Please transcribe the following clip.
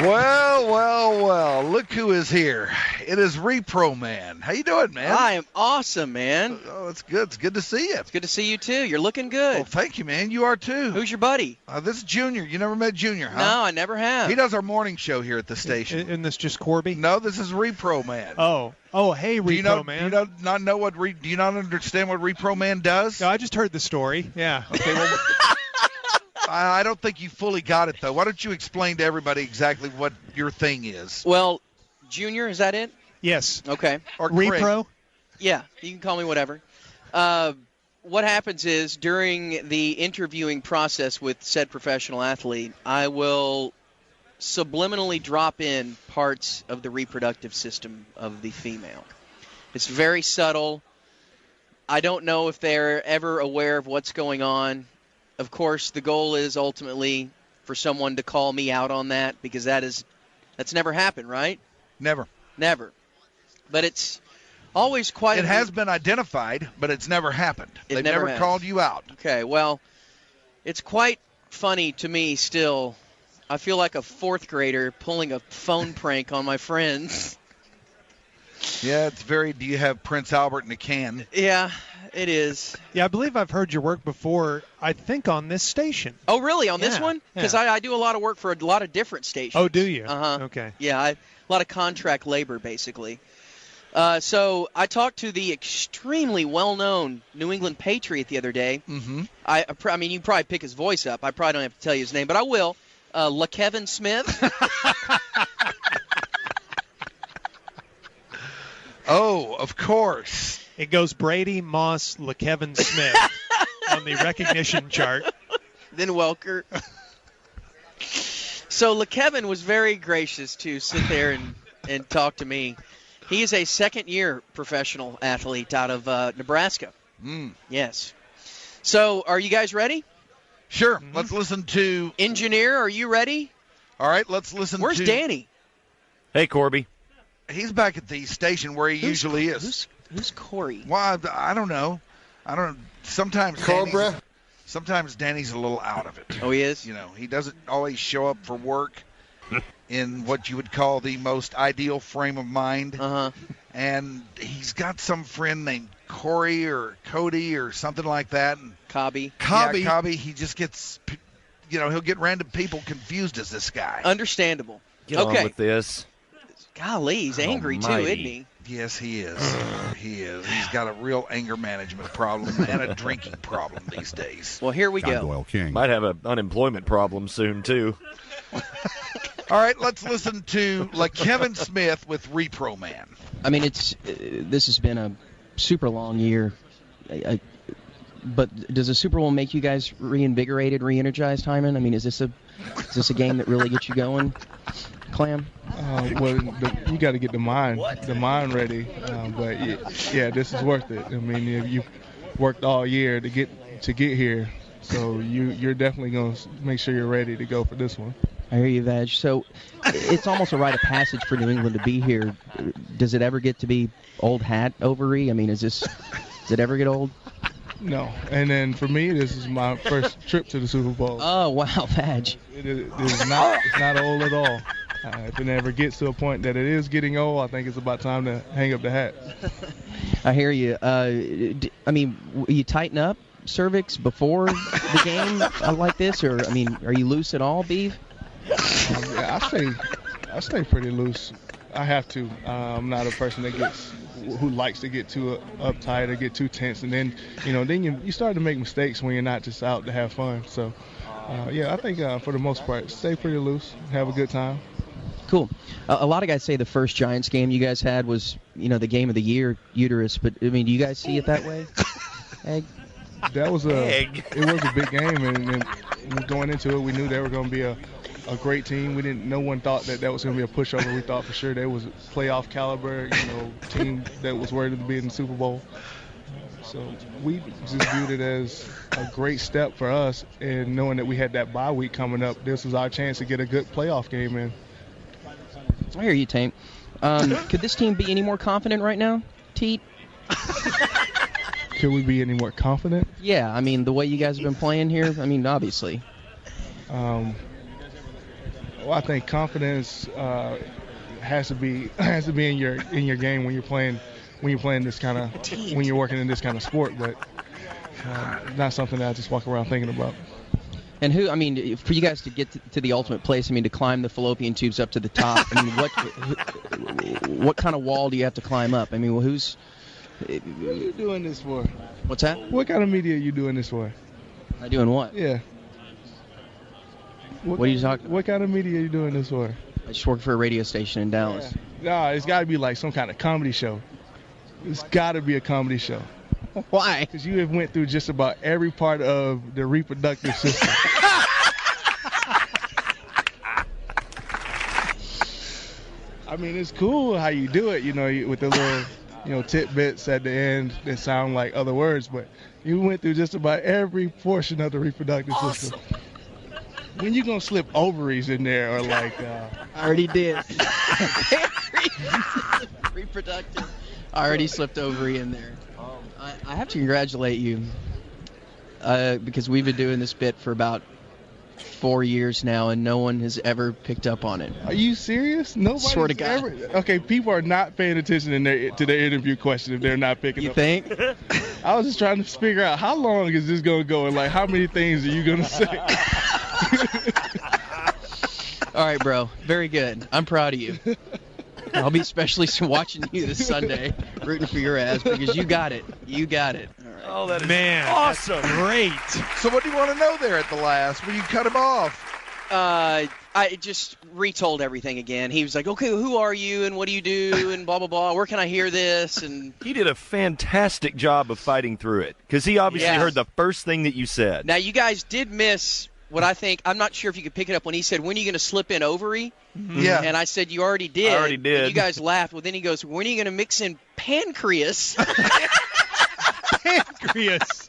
Well, look who is here. It is ReproMan. How you doing, man? I am awesome, man. Oh, it's good. It's good to see you. It's good to see you, too. You're looking good. Well, thank you, man. You are, too. Who's your buddy? This is Junior. You never met Junior, huh? No, I never have. He does our morning show here at the station. Isn't this just Corby? No, this is ReproMan. Oh, hey, ReproMan. Do you not understand what ReproMan does? No, I just heard the story. Yeah. Okay, well, I don't think you fully got it, though. Why don't you explain to everybody exactly what your thing is? Well, Junior, is that it? Yes. Okay. Or Repro? Yeah, you can call me whatever. What happens is during the interviewing process with said professional athlete, I will subliminally drop in parts of the reproductive system of the female. It's very subtle. I don't know if they're ever aware of what's going on. Of course, the goal is ultimately for someone to call me out on that because that's never happened, right? Never. But it's always quite It has been identified, but it's never happened. They've never called you out. Okay, well, it's quite funny to me still. I feel like a fourth grader pulling a phone prank on my friends. Yeah, it's very, do you have Prince Albert in a can? Yeah, it is. Yeah, I believe I've heard your work before, I think on this station. Oh, really? On this one? Because I do a lot of work for a lot of different stations. Oh, do you? Uh-huh. Okay. Yeah, a lot of contract labor, basically. So I talked to the extremely well-known New England Patriot the other day. Mm-hmm. I mean, you probably pick his voice up. I probably don't have to tell you his name, but I will. LeKevin Smith. Oh, of course. It goes Brady, Moss, LeKevin Smith on the recognition chart. Then Welker. So LeKevin was very gracious to sit there and talk to me. He is a second-year professional athlete out of Nebraska. Yes. So are you guys ready? Sure. Mm-hmm. Let's listen to... Engineer, are you ready? All right, let's listen Where's Danny? Hey, Corby. He's back at the station where he usually is. Who's Corey? Well, I don't know. Sometimes Danny's a little out of it. Oh, he is? You know, he doesn't always show up for work in what you would call the most ideal frame of mind. Uh-huh. And he's got some friend named Corey or Cody or something like that. And Cobby. Yeah, Cobby. He just gets, he'll get random people confused as this guy. Understandable. Get on with this. Golly, he's angry too, isn't he? Yes, he is. He is. He's got a real anger management problem and a drinking problem these days. Well, here we go. Doyle King. Might have an unemployment problem soon, too. All right, let's listen to LeKevin Smith with ReproMan. I mean, this has been a super long year. But does the Super Bowl make you guys reinvigorated, re-energized, Hyman? I mean, is this a game that really gets you going, Clam? Well, you got to get the mind ready. But yeah, this is worth it. I mean, you've worked all year to get here, so you're definitely going to make sure you're ready to go for this one. I hear you, Vag. So it's almost a rite of passage for New England to be here. Does it ever get to be old hat overy? I mean, does it ever get old? No. And then for me, this is my first trip to the Super Bowl. Oh, wow, Vag. It's not old at all. If it ever gets to a point that it is getting old, I think it's about time to hang up the hat. I hear you. I mean, you tighten up cervix before the game like this? Or, I mean, are you loose at all, Beeve? Yeah, I stay pretty loose. I have to. I'm not a person who likes to get too uptight or get too tense, and then you start to make mistakes when you're not just out to have fun. So I think for the most part, stay pretty loose, have a good time. Cool. A lot of guys say the first Giants game you guys had was the game of the year, uterus. But I mean, do you guys see it that way? Egg. It was a big game, and going into it, we knew they were going to be a great team. No one thought that was going to be a pushover. We thought for sure they was a playoff caliber, team that was worthy to be in the Super Bowl. So we just viewed it as a great step for us, and knowing that we had that bye week coming up, this was our chance to get a good playoff game in. I hear you, Tank. Could this team be any more confident right now, Teat? Could we be any more confident? Yeah, I mean, the way you guys have been playing here, I mean, obviously. Well, Well, I think confidence has to be in your game when you're playing this kind of when you're working in this kind of sport. But not something that I just walk around thinking about. And for you guys to get to the ultimate place, to climb the fallopian tubes up to the top, what kind of wall do you have to climb up? Who's... What are you doing this for? What's that? What kind of media are you doing this for? Am I doing what? Yeah. What are you talking about? What kind of media are you doing this for? I just work for a radio station in Dallas. Yeah. No, it's got to be like some kind of comedy show. It's got to be a comedy show. Why? Because you have went through just about every part of the reproductive system. It's cool how you do it, with the little, tidbits at the end that sound like other words, but you went through just about every portion of the reproductive system. When you gonna slip ovaries in there, or like? I already did. Reproductive. I already slipped ovary in there. I have to congratulate you because we've been doing this bit for about 4 years now, and no one has ever picked up on it. Are you serious? Nobody. Swear to God. Okay, people are not paying attention to their interview question if they're not picking You up. think? I was just trying to figure out how long is this gonna go, and like how many things are you gonna say? All right, bro. Very good. I'm proud of you. I'll be especially watching you this Sunday, rooting for your ass, because you got it. You got it. All right. Oh, that is Man, awesome. that's great. So what do you want to know there at the last when you cut him off? I just retold everything again. He was like, okay, who are you and what do you do and blah, blah, blah. Where can I hear this? And He did a fantastic job of fighting through it because he obviously Yes. heard the first thing that you said. now you guys did miss what I think. I'm not sure if you could pick it up when he said, when are you going to slip in ovary? Yeah. And I said, you already did. I already did. And you guys laughed. Well, then he goes, when are you going to mix in pancreas? Pancreas.